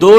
2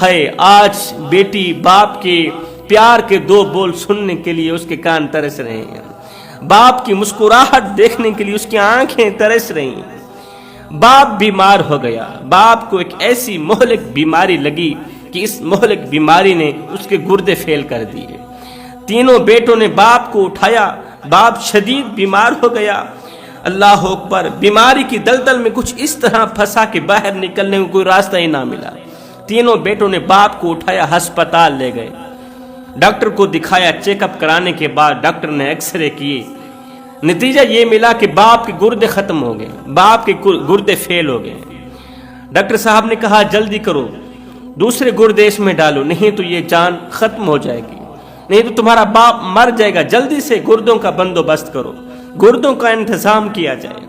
ہے آج بیٹی باپ کے پیار کے دو بول سننے کے لیے اس کے کان ترس رہے ہیں، باپ کی مسکراہٹ دیکھنے کے لیے اس کی آنکھیں ترس رہی ہیں۔ باپ بیمار ہو گیا، باپ کو ایک ایسی مہلک بیماری لگی کہ اس مہلک بیماری نے اس کے گردے فیل کر دیے۔ تینوں بیٹوں نے باپ کو اٹھایا، باپ شدید بیمار ہو گیا۔ اللہ اکبر، بیماری کی دلدل میں کچھ اس طرح پھنسا کہ باہر نکلنے کو کوئی راستہ ہی نہ ملا۔ تینوں بیٹوں نے باپ کو اٹھایا، ہسپتال لے گئے، ڈاکٹر کو دکھایا۔ چیک اپ کرانے کے بعد ڈاکٹر نے ایکس رے کیے، نتیجہ یہ ملا کہ باپ کے گردے ختم ہو گئے، باپ کے گردے فیل ہو گئے۔ ڈاکٹر صاحب نے کہا جلدی کرو، دوسرے گردے اس میں ڈالو، نہیں تو یہ جان ختم ہو جائے گی، نہیں تو تمہارا باپ مر جائے گا، جلدی سے گردوں کا بندوبست کرو، گردوں کا انتظام کیا جائے۔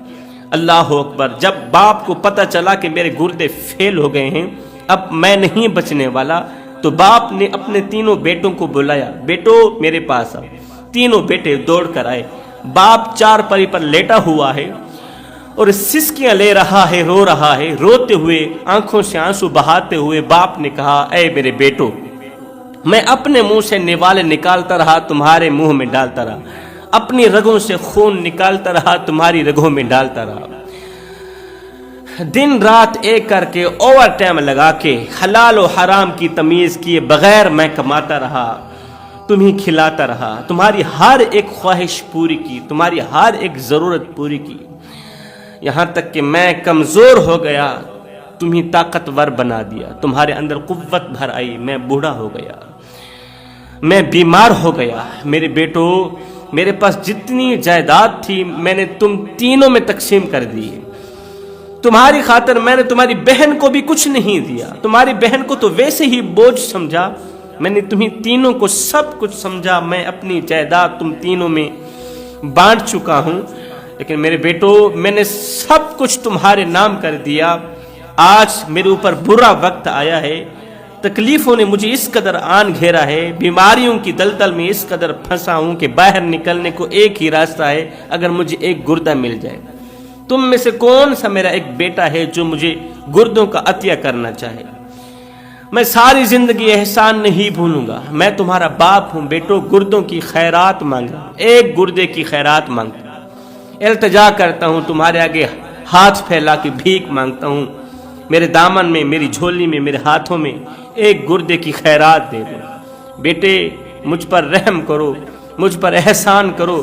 اللہ اکبر، جب باپ کو پتہ چلا کہ میرے گردے فیل ہو گئے ہیں، اب میں نہیں بچنے والا، تو باپ نے اپنے تینوں بیٹوں کو بلایا، بیٹو میرے پاس آؤ۔ تینوں بیٹے دوڑ کر آئے۔ باپ چارپائی پر لیٹا ہوا ہے اور سسکیاں لے رہا ہے، رو رہا ہے، روتے ہوئے آنکھوں سے آنسو بہاتے ہوئے باپ نے کہا، اے میرے بیٹو، میں اپنے منہ سے نوالے نکالتا رہا، تمہارے منہ میں ڈالتا رہا، اپنی رگوں سے خون نکالتا رہا، تمہاری رگوں میں ڈالتا رہا، دن رات ایک کر کے اوور ٹائم لگا کے حلال و حرام کی تمیز کیے بغیر میں کماتا رہا، تمہیں کھلاتا رہا، تمہاری ہر ایک خواہش پوری کی، تمہاری ہر ایک ضرورت پوری کی، یہاں تک کہ میں کمزور ہو گیا، تمہیں طاقتور بنا دیا، تمہارے اندر قوت بھر آئی، میں بوڑھا ہو گیا، میں بیمار ہو گیا۔ میرے بیٹو، میرے پاس جتنی جائیداد تھی میں نے تم تینوں میں تقسیم کر دی، تمہاری خاطر میں نے تمہاری بہن کو بھی کچھ نہیں دیا، تمہاری بہن کو تو ویسے ہی بوجھ سمجھا، میں نے تمہیں تینوں کو سب کچھ سمجھا، میں اپنی جائیداد تم تینوں میں بانٹ چکا ہوں، لیکن میرے بیٹو میں نے سب کچھ تمہارے نام کر دیا، آج میرے اوپر برا وقت آیا ہے، تکلیفوں نے مجھے اس قدر آن گھیرا ہے، بیماریوں کی دلدل میں اس قدر پھنسا ہوں کہ باہر نکلنے کو ایک ہی راستہ ہے، اگر مجھے ایک گردہ مل جائے۔ تم میں سے کون سا میرا ایک بیٹا ہے جو مجھے گردوں کا عطیہ کرنا چاہے؟ میں ساری زندگی احسان نہیں بھولوں گا، میں تمہارا باپ ہوں، بیٹو گردوں کی خیرات مانگا، ایک گردے کی خیرات مانگتا ہوں، التجا کرتا ہوں، تمہارے آگے ہاتھ پھیلا کے بھیک مانگتا ہوں، میرے دامن میں، میری جھولی میں، میرے ہاتھوں میں ایک گردے کی خیرات دے دو۔ بیٹے مجھ پر رحم کرو، مجھ پر احسان کرو،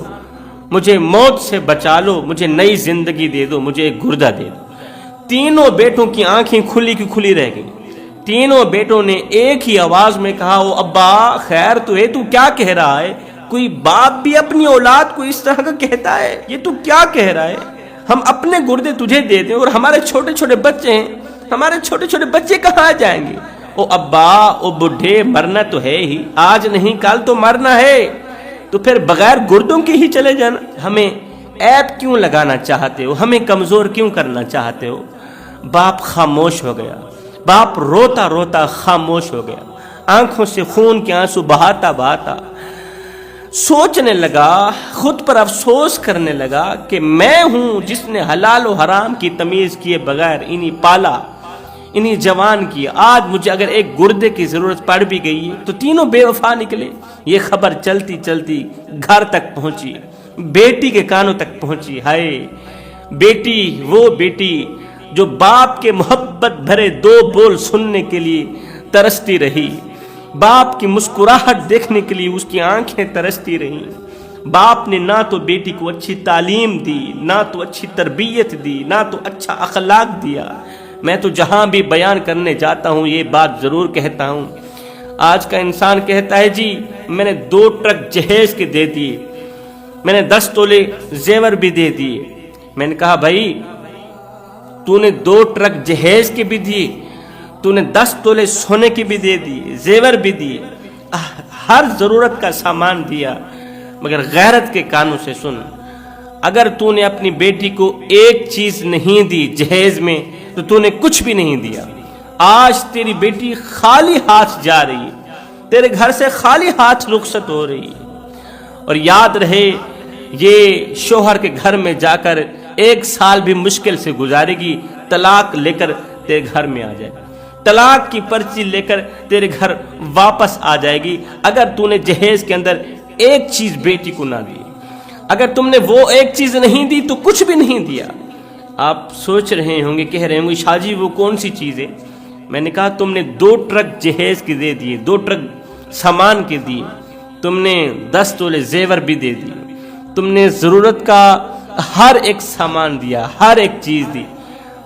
مجھے موت سے بچا لو، مجھے نئی زندگی دے دو، مجھے ایک گردہ دے دو۔ تینوں بیٹوں کی آنکھیں کھلی کی کھلی رہ گئی، تینوں بیٹوں نے ایک ہی آواز میں کہا، او ابا خیر تو ہے، تو کیا کہہ رہا ہے؟ کوئی باپ بھی اپنی اولاد کو اس طرح کا کہتا ہے؟ یہ تو کیا کہہ رہا ہے؟ ہم اپنے گردے تجھے دے دیں اور ہمارے چھوٹے چھوٹے بچے ہیں، ہمارے چھوٹے چھوٹے بچے کہاں جائیں گے؟ او ابا، او بڈھے، مرنا تو ہے ہی، آج نہیں کل تو مرنا ہے، تو پھر بغیر گردوں کے ہی چلے جانا۔ ہمیں عیب کیوں لگانا چاہتے ہو؟ ہمیں کمزور کیوں کرنا چاہتے ہو؟ باپ خاموش ہو گیا، باپ روتا روتا خاموش ہو گیا، آنکھوں سے خون کے آنسو بہاتا بہاتا سوچنے لگا، خود پر افسوس کرنے لگا کہ میں ہوں جس نے حلال و حرام کی تمیز کیے بغیر انہیں پالا، انہیں جوان کیا، آج مجھے اگر ایک گردے کی ضرورت پڑ بھی گئی ہے تو تینوں بے وفا نکلے۔ یہ خبر چلتی چلتی گھر تک پہنچی، بیٹی کے کانوں تک پہنچی۔ ہائے بیٹی، وہ بیٹی جو باپ کے محبت بھرے دو بول سننے کے لیے ترستی رہی، باپ کی مسکراہٹ دیکھنے کے لیے اس کی آنکھیں ترستی رہیں۔ باپ نے نہ تو بیٹی کو اچھی تعلیم دی، نہ تو اچھی تربیت دی، نہ تو اچھا اخلاق دیا۔ میں تو جہاں بھی بیان کرنے جاتا ہوں یہ بات ضرور کہتا ہوں، آج کا انسان کہتا ہے جی میں نے 2 ٹرک جہیز کے دے دیے، میں نے 10 تولے زیور بھی دے دیے۔ میں نے کہا بھائی تو نے 2 ٹرک جہیز کے بھی دیے، تو نے 10 تولے سونے کے بھی دے دیے، زیور بھی دیے، ہر ضرورت کا سامان دیا، مگر غیرت کے کانوں سے سن، اگر تو نے اپنی بیٹی کو ایک چیز نہیں دی جہیز میں تو تو نے کچھ بھی نہیں دیا۔ آج تیری بیٹی خالی ہاتھ جا رہی ہے، تیرے گھر سے خالی ہاتھ رخصت ہو رہی ہے، اور یاد رہے یہ شوہر کے گھر میں جا کر 1 سال بھی مشکل سے گزارے گی، طلاق لے کر تیرے گھر میں آ جائے۔ طلاق کی پرچی لے کر تیرے گھر واپس آ جائے گی اگر تو نے جہیز کے اندر ایک چیز بیٹی کو نہ دی۔ اگر تم نے وہ ایک چیز نہیں دی تو کچھ بھی نہیں دیا۔ آپ سوچ رہے ہوں گے، کہہ رہے ہوں گے شاہ جی وہ کون سی چیز ہے؟ میں نے کہا تم نے 2 ٹرک جہیز کے دے دیے، 2 ٹرک سامان کے دیے، تم نے 10 تولے زیور بھی دے دیے، تم نے ضرورت کا ہر ایک سامان دیا، ہر ایک چیز دی،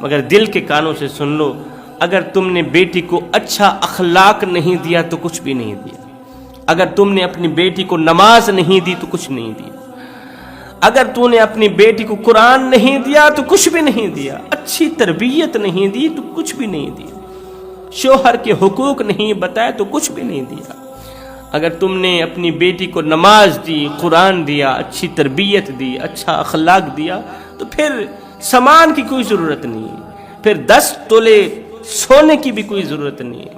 مگر دل کے کانوں سے سن لو، اگر تم نے بیٹی کو اچھا اخلاق نہیں دیا تو کچھ بھی نہیں دیا۔ اگر تم نے اپنی بیٹی کو نماز نہیں دی تو کچھ نہیں دیا۔ اگر تو نے اپنی بیٹی کو قرآن نہیں دیا تو کچھ بھی نہیں دیا۔ اچھی تربیت نہیں دی تو کچھ بھی نہیں دیا۔ شوہر کے حقوق نہیں بتائے تو کچھ بھی نہیں دیا۔ اگر تم نے اپنی بیٹی کو نماز دی، قرآن دیا، اچھی تربیت دی، اچھا اخلاق دیا تو پھر سامان کی کوئی ضرورت نہیں ہے، پھر 10 تولے سونے کی بھی کوئی ضرورت نہیں ہے۔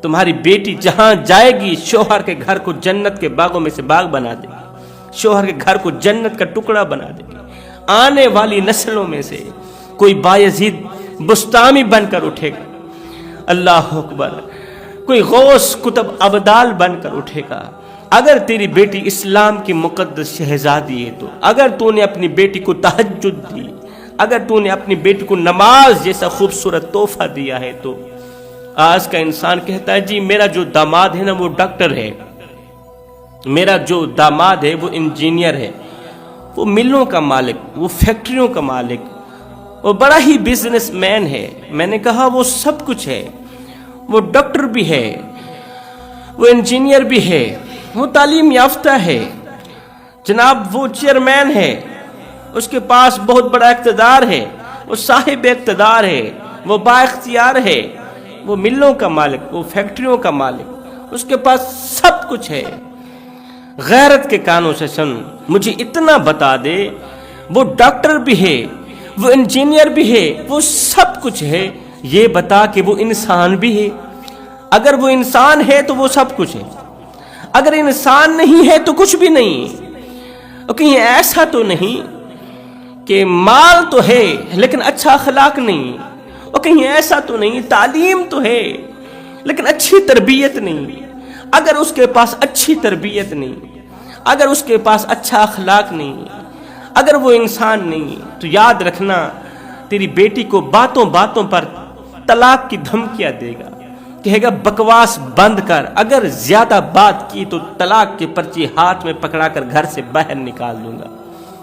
تمہاری بیٹی جہاں جائے گی شوہر کے گھر کو جنت کے باغوں میں سے باغ بنا دے گی، شوہر کے گھر کو جنت کا ٹکڑا بنا دے گی۔ آنے والی نسلوں میں سے کوئی بایزید بستامی بن کر اٹھے گا، اللہ اکبر، کوئی غوث کتب ابدال بن کر اٹھے گا۔ اگر تیری بیٹی اسلام کی مقدس شہزادی ہے تو، اگر تو نے اپنی بیٹی کو تہجد دی، اگر تو نے اپنی بیٹی کو نماز جیسا خوبصورت تحفہ دیا ہے تو، آج کا انسان کہتا ہے جی میرا جو داماد ہے نا وہ ڈاکٹر ہے، میرا جو داماد ہے وہ انجینئر ہے، وہ ملوں کا مالک، وہ فیکٹریوں کا مالک، وہ بڑا ہی بزنس مین ہے۔ میں نے کہا وہ سب کچھ ہے، وہ ڈاکٹر بھی ہے، وہ انجینئر بھی ہے، وہ تعلیم یافتہ ہے، جناب وہ چیئرمین ہے، اس کے پاس بہت بڑا اقتدار ہے، وہ صاحب اقتدار ہے، وہ با اختیار ہے، وہ ملوں کا مالک، وہ فیکٹریوں کا مالک، اس کے پاس سب کچھ ہے۔ غیرت کے کانوں سے سن، مجھے اتنا بتا دے وہ ڈاکٹر بھی ہے، وہ انجینئر بھی ہے، وہ سب کچھ ہے، یہ بتا کہ وہ انسان بھی ہے۔ اگر وہ انسان ہے تو وہ سب کچھ ہے، اگر انسان نہیں ہے تو کچھ بھی نہیں۔ اور کہیں ایسا تو نہیں کہ مال تو ہے لیکن اچھا اخلاق نہیں، اور کہیں ایسا تو نہیں تعلیم تو ہے لیکن اچھی تربیت نہیں۔ اگر اس کے پاس اچھی تربیت نہیں، اگر اس کے پاس اچھا اخلاق نہیں، اگر وہ انسان نہیں تو یاد رکھنا تیری بیٹی کو باتوں باتوں پر طلاق کی دھمکیاں دے گا، کہے گا بکواس بند کر، اگر زیادہ بات کی تو طلاق کی پرچی ہاتھ میں پکڑا کر گھر سے باہر نکال دوں گا۔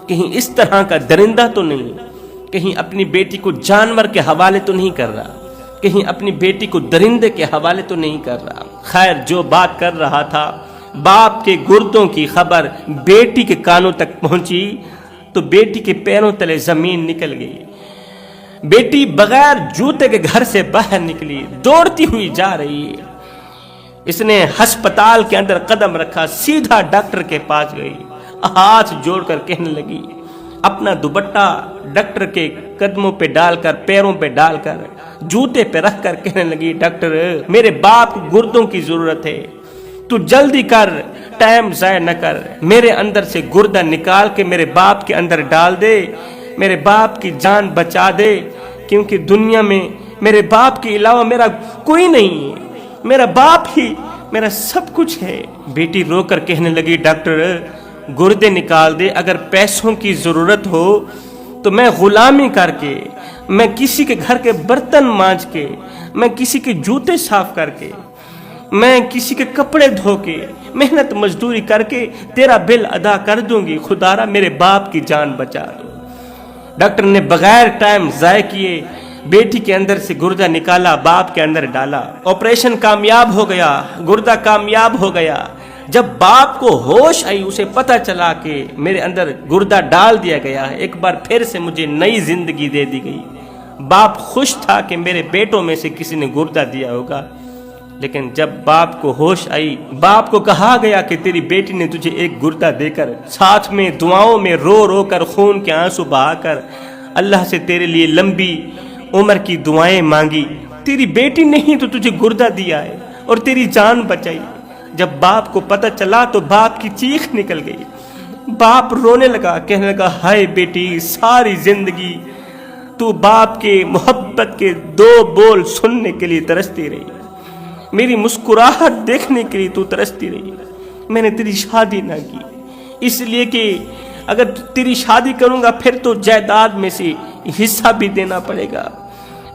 کہیں اس طرح کا درندہ تو نہیں، کہیں اپنی بیٹی کو جانور کے حوالے تو نہیں کر رہا، کہیں اپنی بیٹی کو درندے کے حوالے تو نہیں کر رہا۔ خیر جو بات کر رہا تھا، باپ کے گردوں کی خبر بیٹی کے کانوں تک پہنچی تو بیٹی کے پیروں تلے زمین نکل گئی۔ بیٹی بغیر جوتے کے گھر سے باہر نکلی، دوڑتی ہوئی جا رہی ہے۔ اس نے ہسپتال کے اندر قدم رکھا، سیدھا ڈاکٹر کے پاس گئی، ہاتھ جوڑ کر کہنے لگی، اپنا دوپٹہ ڈاکٹر کے قدموں پہ ڈال کر، پیروں پہ ڈال کر، جوتے پہ رکھ کر کہنے لگی، ڈاکٹر میرے باپ کو گردوں کی ضرورت ہے، تو جلدی کر، ٹائم ضائع نہ کر، میرے اندر سے گردہ نکال کے میرے باپ کے اندر ڈال دے، میرے باپ کی جان بچا دے، کیونکہ دنیا میں میرے باپ کے علاوہ میرا کوئی نہیں ہے، میرا باپ ہی میرا سب کچھ ہے۔ بیٹی رو کر کہنے لگی، ڈاکٹر گردے نکال دے، اگر پیسوں کی ضرورت ہو تو میں غلامی کر کے، میں کسی کے گھر کے برتن مانج کے، میں کسی کے جوتے صاف کر کے، میں کسی کے کپڑے دھو کے، محنت مزدوری کر کے تیرا بل ادا کر دوں گی، خدارا میرے باپ کی جان بچا دو۔ ڈاکٹر نے بغیر ٹائم ضائع کیے بیٹی کے اندر سے گردہ نکالا، باپ کے اندر ڈالا، آپریشن کامیاب ہو گیا، گردہ کامیاب ہو گیا۔ جب باپ کو ہوش آئی، اسے پتہ چلا کہ میرے اندر گردہ ڈال دیا گیا ہے، ایک بار پھر سے مجھے نئی زندگی دے دی گئی۔ باپ خوش تھا کہ میرے بیٹوں میں سے کسی نے گردہ دیا ہوگا، لیکن جب باپ کو ہوش آئی، باپ کو کہا گیا کہ تیری بیٹی نے تجھے ایک گردہ دے کر، ساتھ میں دعاؤں میں رو رو کر، خون کے آنسو بہا کر اللہ سے تیرے لیے لمبی عمر کی دعائیں مانگی، تیری بیٹی نے ہی تو تجھے گردہ دیا ہے اور تیری جان بچائی۔ جب باپ کو پتہ چلا تو باپ کی چیخ نکل گئی، باپ رونے لگا، کہنے لگا، ہائے بیٹی، ساری زندگی تو باپ کے محبت کے 2 بول سننے کے لیے ترستی رہی، میری مسکراہٹ دیکھنے کے لیے تو ترستی رہی۔ میں نے تیری شادی نہ کی اس لیے کہ اگر تیری شادی کروں گا پھر تو جائیداد میں سے حصہ بھی دینا پڑے گا۔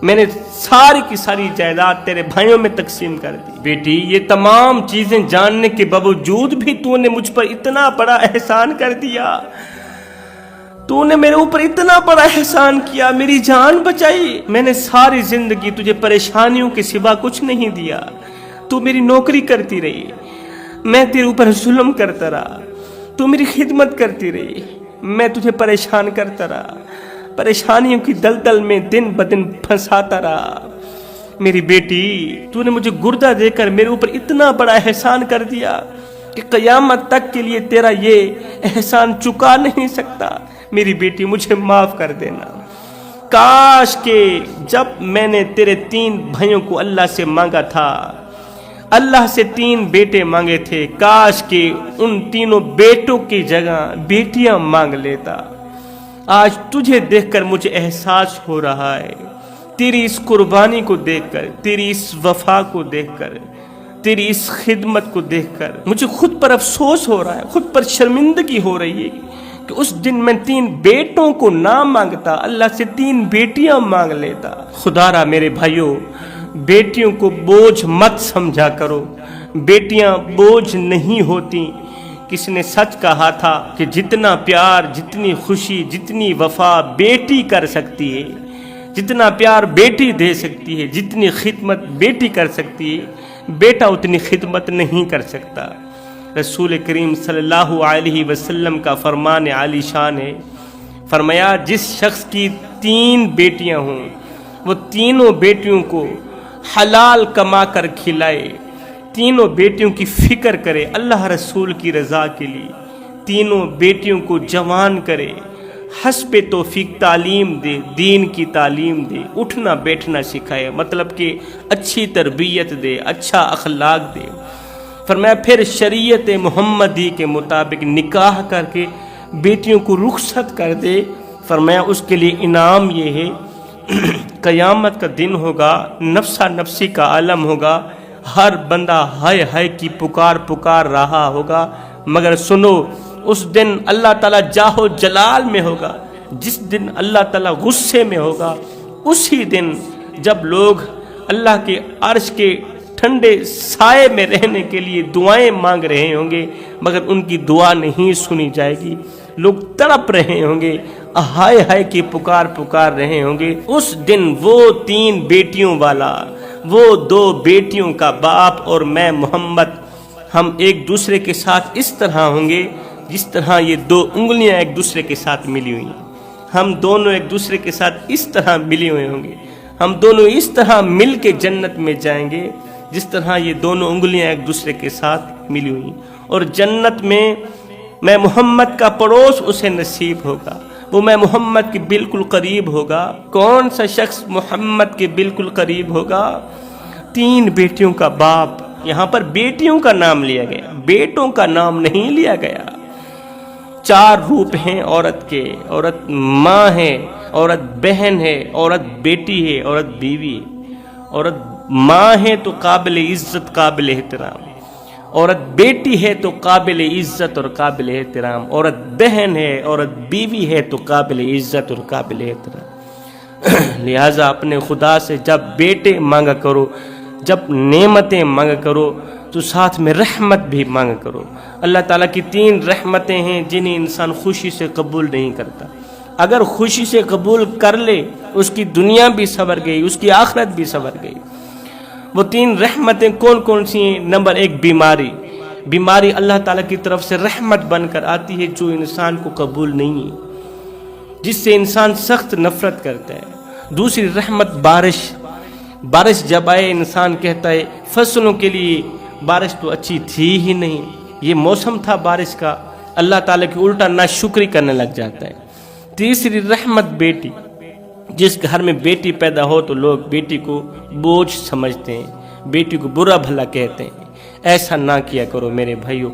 میں نے ساری کی ساری جائیداد تیرے بھائیوں میں تقسیم کر دی۔ بیٹی، یہ تمام چیزیں جاننے کے باوجود بھی تو نے مجھ پر اتنا بڑا احسان کر دیا، تو نے میرے اوپر اتنا بڑا احسان کیا، میری جان بچائی۔ میں نے ساری زندگی تجھے پریشانیوں کے سوا کچھ نہیں دیا، تو میری نوکری کرتی رہی، میں تیرے اوپر ظلم کرتا رہا، تو میری خدمت کرتی رہی، میں تجھے پریشان کرتا رہا، پریشانیوں کی دلدل میں دن بدن پھنساتا رہا۔ میری بیٹی، تو نے مجھے گردہ دے کر میرے اوپر اتنا بڑا احسان کر دیا کہ قیامت تک کے لیے تیرا یہ احسان چکا نہیں سکتا۔ میری بیٹی، مجھے معاف کر دینا۔ کاش کہ جب میں نے تیرے 3 بھائیوں کو اللہ سے مانگا تھا، اللہ سے 3 بیٹے مانگے تھے، کاش کہ ان تینوں بیٹوں کی جگہ بیٹیاں مانگ لیتا۔ آج تجھے دیکھ کر مجھے احساس ہو رہا ہے، تیری اس قربانی کو دیکھ کر، تیری اس وفا کو دیکھ کر، تیری اس خدمت کو دیکھ کر مجھے خود پر افسوس ہو رہا ہے، خود پر شرمندگی ہو رہی ہے کہ اس دن میں 3 بیٹوں کو نہ مانگتا، اللہ سے 3 بیٹیاں مانگ لیتا۔ خدا را میرے بھائیوں، بیٹیوں کو بوجھ مت سمجھا کرو، بیٹیاں بوجھ نہیں ہوتی۔ کس نے سچ کہا تھا کہ جتنا پیار، جتنی خوشی، جتنی وفا بیٹی کر سکتی ہے، جتنا پیار بیٹی دے سکتی ہے، جتنی خدمت بیٹی کر سکتی ہے، بیٹا اتنی خدمت نہیں کر سکتا۔ رسول کریم صلی اللہ علیہ وسلم کا فرمان عالی شان ہے، فرمایا جس شخص کی 3 بیٹیاں ہوں وہ تینوں بیٹیوں کو حلال کما کر کھلائے، تینوں بیٹیوں کی فکر کرے اللہ رسول کی رضا کے لیے، تینوں بیٹیوں کو جوان کرے، حسب توفیق تعلیم دے، دین کی تعلیم دے، اٹھنا بیٹھنا سکھائے، مطلب کہ اچھی تربیت دے، اچھا اخلاق دے۔ فرمایا پھر شریعت محمدی کے مطابق نکاح کر کے بیٹیوں کو رخصت کر دے۔ فرمایا اس کے لیے انعام یہ ہے، قیامت کا دن ہوگا، نفسا نفسی کا عالم ہوگا، ہر بندہ ہائے ہائے کی پکار رہا ہوگا، مگر سنو اس دن اللہ تعالیٰ جاہ و جلال میں ہوگا، جس دن اللہ تعالیٰ غصے میں ہوگا، اسی دن جب لوگ اللہ کے عرش کے ٹھنڈے سائے میں رہنے کے لیے دعائیں مانگ رہے ہوں گے، مگر ان کی دعا نہیں سنی جائے گی، لوگ تڑپ رہے ہوں گے، ہائے ہائے کی پکار رہے ہوں گے۔ اس دن وہ 3 بیٹیوں والا، وہ 2 بیٹیوں کا باپ اور میں محمد، ہم ایک دوسرے کے ساتھ اس طرح ہوں گے جس طرح یہ 2 انگلیاں ایک دوسرے کے ساتھ ملی ہوئی ہیں۔ ہم دونوں ایک دوسرے کے ساتھ اس طرح ملی ہوئے ہوں گے، ہم دونوں اس طرح مل کے جنت میں جائیں گے جس طرح یہ دونوں انگلیاں ایک دوسرے کے ساتھ ملی ہوئی ہیں۔ اور جنت میں محمد کا پڑوس اسے نصیب ہوگا، وہ میں محمد کے بالکل قریب ہوگا۔ کون سا شخص محمد کے بالکل قریب ہوگا؟ 3 بیٹیوں کا باپ۔ یہاں پر بیٹیوں کا نام لیا گیا، بیٹوں کا نام نہیں لیا گیا۔ 4 روپ ہیں عورت کے، عورت ماں ہے، عورت بہن ہے، عورت بیٹی ہے، عورت بیوی ہے۔ عورت ماں ہے تو قابل عزت، قابل احترام، عورت بیٹی ہے تو قابل عزت اور قابل احترام، عورت بہن ہے، عورت بیوی ہے تو قابل عزت اور قابل احترام۔ لہٰذا اپنے خدا سے جب بیٹے مانگا کرو، جب نعمتیں مانگا کرو تو ساتھ میں رحمت بھی مانگا کرو۔ اللہ تعالیٰ کی 3 رحمتیں ہیں جنہیں انسان خوشی سے قبول نہیں کرتا، اگر خوشی سے قبول کر لے اس کی دنیا بھی سنور گئی، اس کی آخرت بھی سنور گئی۔ وہ 3 رحمتیں کون کون سی ہیں؟ نمبر 1 بیماری۔ بیماری اللہ تعالیٰ کی طرف سے رحمت بن کر آتی ہے جو انسان کو قبول نہیں ہے، جس سے انسان سخت نفرت کرتا ہے۔ دوسری رحمت بارش۔ بارش جب آئے انسان کہتا ہے فصلوں کے لیے بارش تو اچھی تھی ہی نہیں، یہ موسم تھا بارش کا، اللہ تعالیٰ کی الٹا ناشکری کرنے لگ جاتا ہے۔ تیسری رحمت بیٹی۔ جس گھر میں بیٹی پیدا ہو تو لوگ بیٹی کو بوجھ سمجھتے ہیں، بیٹی کو برا بھلا کہتے ہیں۔ ایسا نہ کیا کرو میرے بھائیوں۔